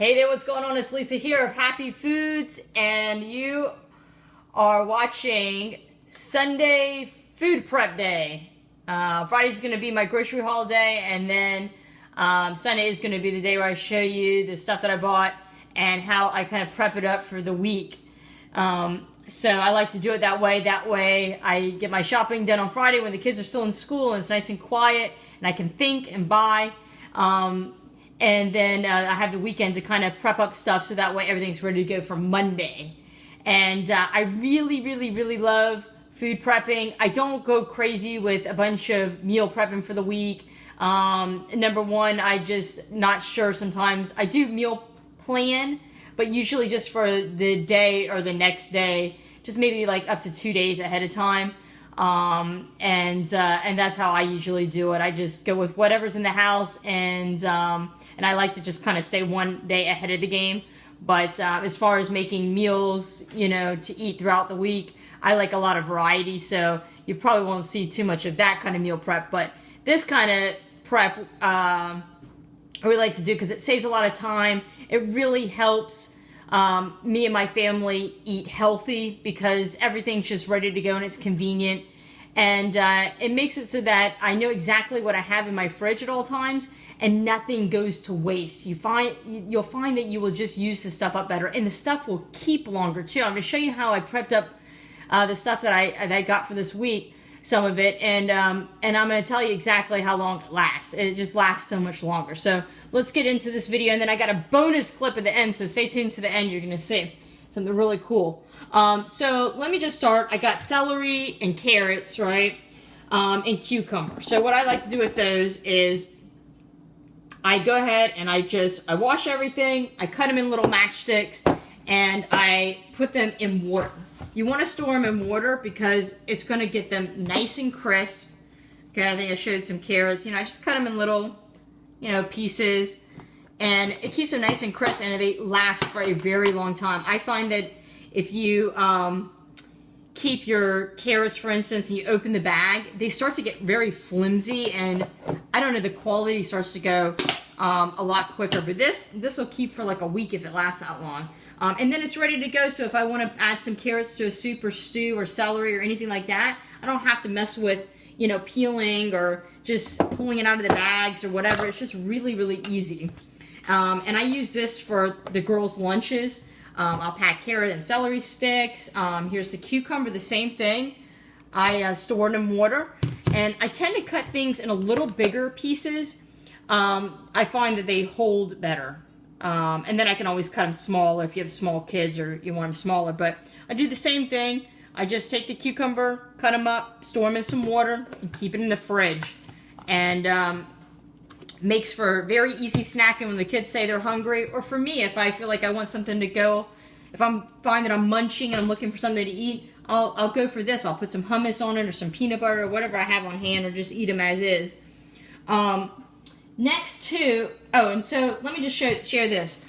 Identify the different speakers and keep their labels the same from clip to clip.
Speaker 1: Hey there, what's going on? It's Lisa here of Happy Foods, and you are watching Sunday Food Prep Day. Friday's going to be my grocery haul day, and then Sunday is going to be the day where I show you the stuff that I bought and how I kind of prep it up for the week. So I like to do it that way. That way I get my shopping done on Friday when the kids are still in school and it's nice and quiet and I can think and buy. And then I have the weekend to kind of prep up stuff so that way everything's ready to go for Monday. And I really love food prepping. I don't go crazy with a bunch of meal prepping for the week. Number one, I just not sure sometimes. I do meal plan, but usually just for the day or the next day, just maybe like up to 2 days ahead of time. And that's how I usually do it. I just go with whatever's in the house, and I like to just kind of stay 1 day ahead of the game. But as far as making meals, to eat throughout the week, I like a lot of variety, so you probably won't see too much of that kind of meal prep. But this kind of prep, I really like to do because it saves a lot of time. It really helps me and my family eat healthy because everything's just ready to go and it's convenient. And it makes it so that I know exactly what I have in my fridge at all times and nothing goes to waste. You'll find that you will just use the stuff up better, and the stuff will keep longer too. I'm going to show you how I prepped up the stuff that I got for this week, some of it, and I'm going to tell you exactly how long it lasts. It just lasts so much longer. So let's get into this video, and then I got a bonus clip at the end, so stay tuned to the end. You're going to see something really cool. So let me just start. I got celery and carrots, right, and cucumber. So what I like to do with those is I go ahead and I wash everything, I cut them in little matchsticks, and I put them in water. You want to store them in water because it's going to get them nice and crisp. Okay, I think I showed some carrots. I just cut them in little, pieces, and it keeps them nice and crisp, and they last for a very long time. I find that if you keep your carrots, for instance, and you open the bag, they start to get very flimsy, and I don't know, the quality starts to go a lot quicker. But this will keep for like a week if it lasts that long. And then it's ready to go. So if I want to add some carrots to a soup or stew or celery or anything like that, I don't have to mess with, peeling or just pulling it out of the bags or whatever. It's just really easy. And I use this for the girls' lunches. I'll pack carrot and celery sticks. Here's the cucumber, the same thing. I store it in water. And I tend to cut things in a little bigger pieces. I find that they hold better. And then I can always cut them smaller if you have small kids or you want them smaller. But I do the same thing. I just take the cucumber, cut them up, store them in some water, and keep it in the fridge. And makes for very easy snacking when the kids say they're hungry. Or for me, if I feel like I want something to go, if I find that I'm munching and I'm looking for something to eat, I'll go for this. I'll put some hummus on it or some peanut butter or whatever I have on hand, or just eat them as is. Next to, and so let me just share this.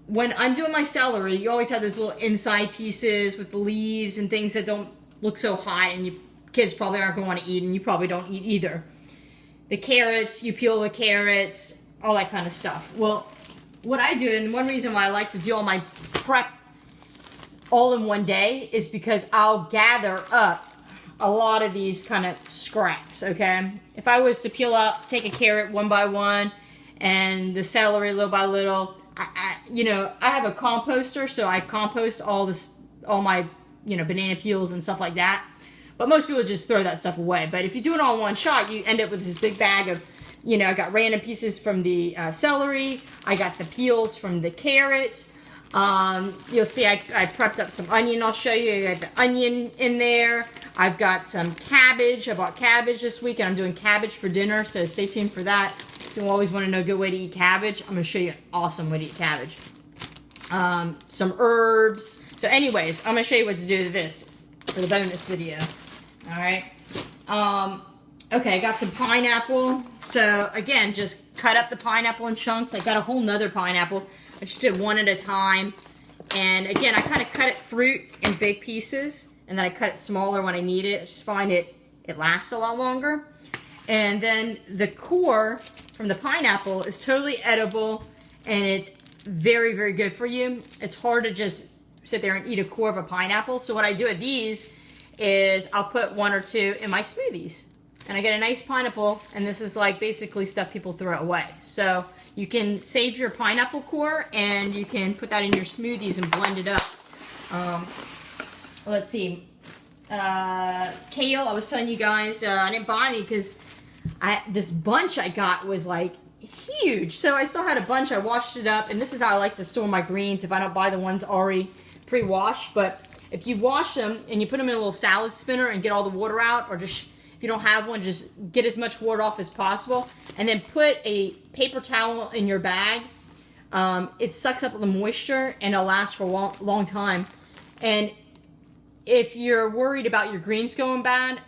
Speaker 1: When I'm doing my celery, you always have those little inside pieces with the leaves and things that don't look so hot, and your kids probably aren't going to want to eat, and you probably don't eat either. The carrots, you peel the carrots, all that kind of stuff. Well, what I do, and one reason why I like to do all my prep all in one day, is because I'll gather up a lot of these kind of scraps, okay? If I was to take a carrot one by one, and the celery little by little, I have a composter, so I compost all my, banana peels and stuff like that. But most people just throw that stuff away. But if you do it all in one shot, you end up with this big bag of, I got random pieces from the celery. I got the peels from the carrot. You'll see I prepped up some onion. I'll show you. I got the onion in there. I've got some cabbage. I bought cabbage this week, and I'm doing cabbage for dinner, so stay tuned for that. If you always want to know a good way to eat cabbage, I'm going to show you an awesome way to eat cabbage. Some herbs. So anyways, I'm going to show you what to do with this for the bonus video. Alright. Okay, I got some pineapple. So, again, just cut up the pineapple in chunks. I got a whole nother pineapple. I just did one at a time. And, again, I kind of cut it fruit in big pieces. And then I cut it smaller when I need it. I just find it lasts a lot longer. And then the core from the pineapple is totally edible. And it's very, very good for you. It's hard to just sit there and eat a core of a pineapple. So what I do with these is I'll put 1 or 2 in my smoothies. And I get a nice pineapple, and this is like basically stuff people throw away. So you can save your pineapple core, and you can put that in your smoothies and blend it up. Let's see. Kale, I was telling you guys, I didn't buy any because this bunch I got was like huge. So I still had a bunch. I washed it up, and this is how I like to store my greens if I don't buy the ones already pre-washed. But if you wash them and you put them in a little salad spinner and get all the water out, or just if you don't have one, just get as much water off as possible, and then put a paper towel in your bag. It sucks up the moisture, and it'll last for a long time. And if you're worried about your greens going bad,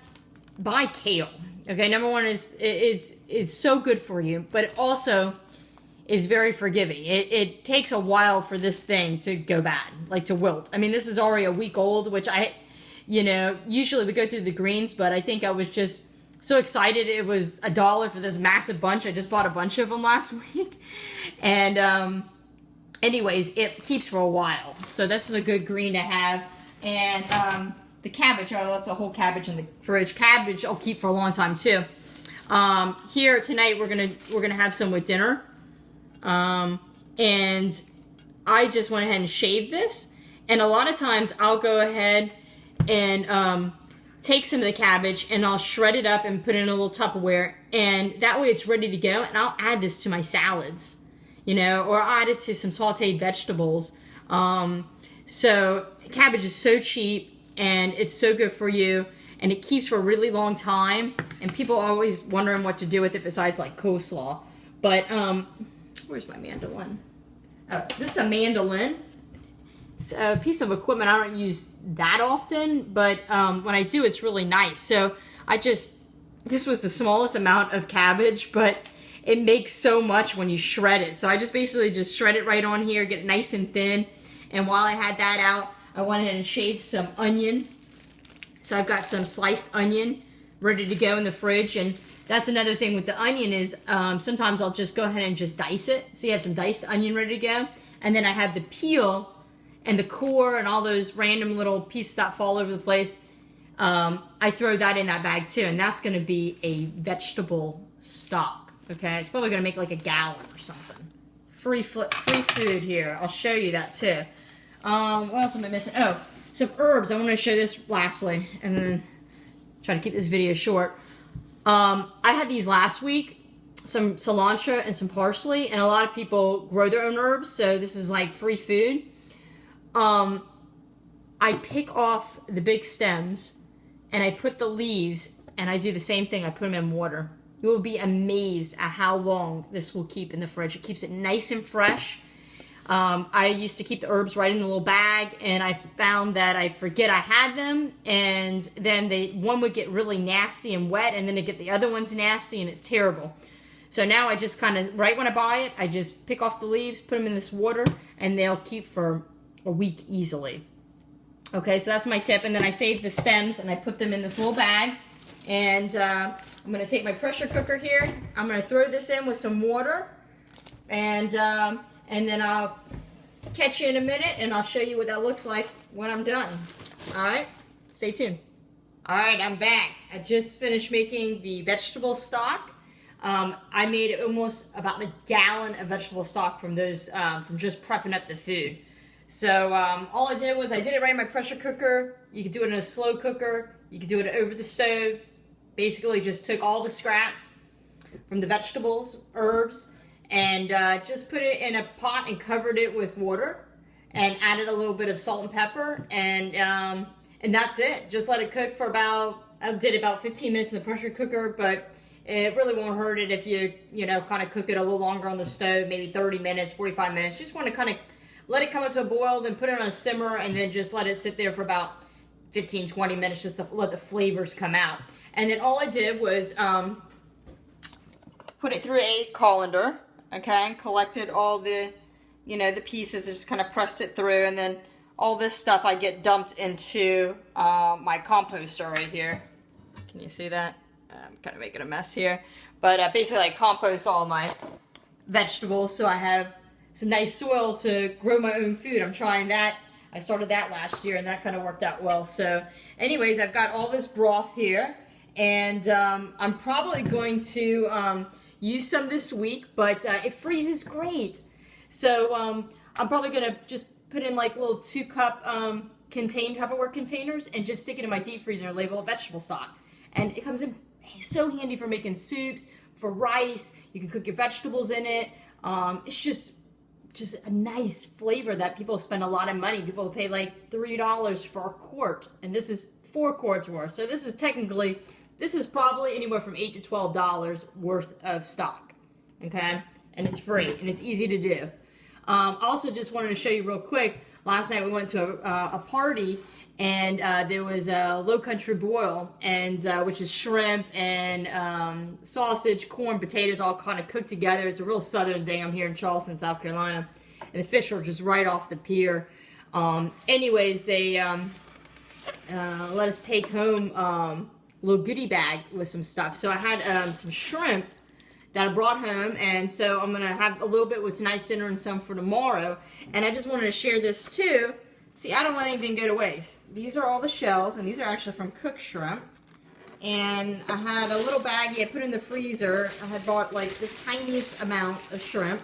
Speaker 1: buy kale. Okay, number one is it's so good for you, but it also is very forgiving. It takes a while for this thing to go bad, like to wilt. I mean, this is already a week old, which usually we go through the greens, but I think I was just so excited. It was $1 for this massive bunch. I just bought a bunch of them last week. And anyways, it keeps for a while. So this is a good green to have. And the cabbage, I left the whole cabbage in the fridge. Cabbage I'll keep for a long time too. Here tonight we're gonna have some with dinner. And I just went ahead and shaved this. And a lot of times I'll go ahead and take some of the cabbage and I'll shred it up and put it in a little Tupperware, and that way it's ready to go, and I'll add this to my salads, or I'll add it to some sauteed vegetables. So cabbage is so cheap and it's so good for you, and it keeps for a really long time, and people are always wondering what to do with it besides like coleslaw. But where's my mandolin? Oh, this is a mandolin. It's a piece of equipment I don't use that often, but when I do, it's really nice. So this was the smallest amount of cabbage, but it makes so much when you shred it. So I just basically shred it right on here, get it nice and thin. And while I had that out, I went ahead and shaved some onion. So I've got some sliced onion ready to go in the fridge. And that's another thing with the onion is sometimes I'll just go ahead and just dice it. So you have some diced onion ready to go. And then I have the peel and the core and all those random little pieces that fall over the place. I throw that in that bag too. And that's going to be a vegetable stock. Okay, it's probably going to make like a gallon or something. Free food here. I'll show you that too. What else am I missing? Oh, some herbs. I want to show this lastly, and then try to keep this video short. I had these last week, some cilantro and some parsley, and a lot of people grow their own herbs, so this is like free food. I pick off the big stems, and I put the leaves, and I do the same thing. I put them in water. You will be amazed at how long this will keep in the fridge. It keeps it nice and fresh. I used to keep the herbs right in the little bag, and I found that I'd forget I had them, and then one would get really nasty and wet, and then it'd get the other ones nasty, and it's terrible. So now I just kind of, right when I buy it, I just pick off the leaves, put them in this water, and they'll keep for a week easily. Okay, so that's my tip. And then I save the stems, and I put them in this little bag, and I'm going to take my pressure cooker here. I'm going to throw this in with some water, and then I'll catch you in a minute, and I'll show you what that looks like when I'm done. All right? Stay tuned. All right, I'm back. I just finished making the vegetable stock. I made almost about a gallon of vegetable stock from those, from just prepping up the food. So all I did was I did it right in my pressure cooker. You could do it in a slow cooker. You could do it over the stove. Basically just took all the scraps from the vegetables, herbs, and just put it in a pot and covered it with water and added a little bit of salt and pepper, and that's it. Just let it cook for I did about 15 minutes in the pressure cooker, but it really won't hurt it if you kind of cook it a little longer on the stove, maybe 30 minutes, 45 minutes. You just want to kind of let it come up to a boil, then put it on a simmer, and then just let it sit there for about 15, 20 minutes just to let the flavors come out. And then all I did was put it through a colander, okay, and collected all the, the pieces, and just kind of pressed it through, and then all this stuff I get dumped into my composter right here. Can you see that? I'm kind of making a mess here. But basically I compost all my vegetables, so I have some nice soil to grow my own food. I'm trying that. I started that last year, and that kind of worked out well. So anyways, I've got all this broth here, and I'm probably going to use some this week, but it freezes great. So I'm probably going to just put in like little 2-cup contained Tupperware containers and just stick it in my deep freezer and label it vegetable stock. And it comes in so handy for making soups, for rice. You can cook your vegetables in it. It's just a nice flavor that people spend a lot of money. People pay like $3 for a quart, and this is 4 quarts worth. So this is probably anywhere from $8 to $12 worth of stock, okay? And it's free, and it's easy to do. Also, just wanted to show you real quick. Last night we went to a party, and there was a Low Country boil, and which is shrimp and sausage, corn, potatoes, all kind of cooked together. It's a real southern thing. I'm here in Charleston, South Carolina, and the fish were just right off the pier. Anyways, they let us take home a little goodie bag with some stuff. So I had some shrimp that I brought home, and so I'm gonna have a little bit with tonight's dinner and some for tomorrow. And I just wanted to share this too. See, I don't let anything go to waste. These are all the shells, and these are actually from cooked shrimp. And I had a little baggie I put in the freezer. I had bought like the tiniest amount of shrimp,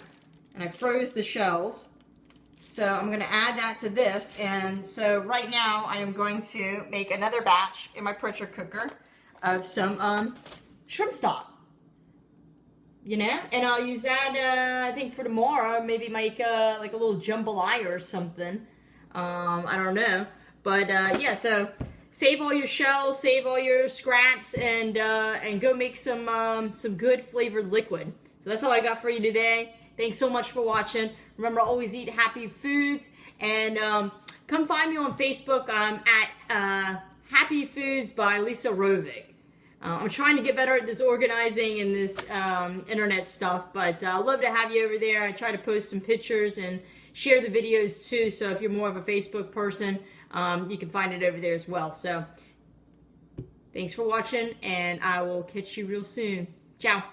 Speaker 1: and I froze the shells. So I'm gonna add that to this. And so right now I am going to make another batch in my pressure cooker of some shrimp stock. You know, and I'll use that, I think for tomorrow, maybe make like a little jambalaya or something. I don't know. But, yeah, so save all your shells, save all your scraps, and go make some good flavored liquid. So that's all I got for you today. Thanks so much for watching. Remember, always eat happy foods. And come find me on Facebook. I'm at Happy Foods by Lisa Rovig. I'm trying to get better at this organizing and this internet stuff, but I'd love to have you over there. I try to post some pictures and share the videos too, so if you're more of a Facebook person, you can find it over there as well. So thanks for watching, and I will catch you real soon. Ciao.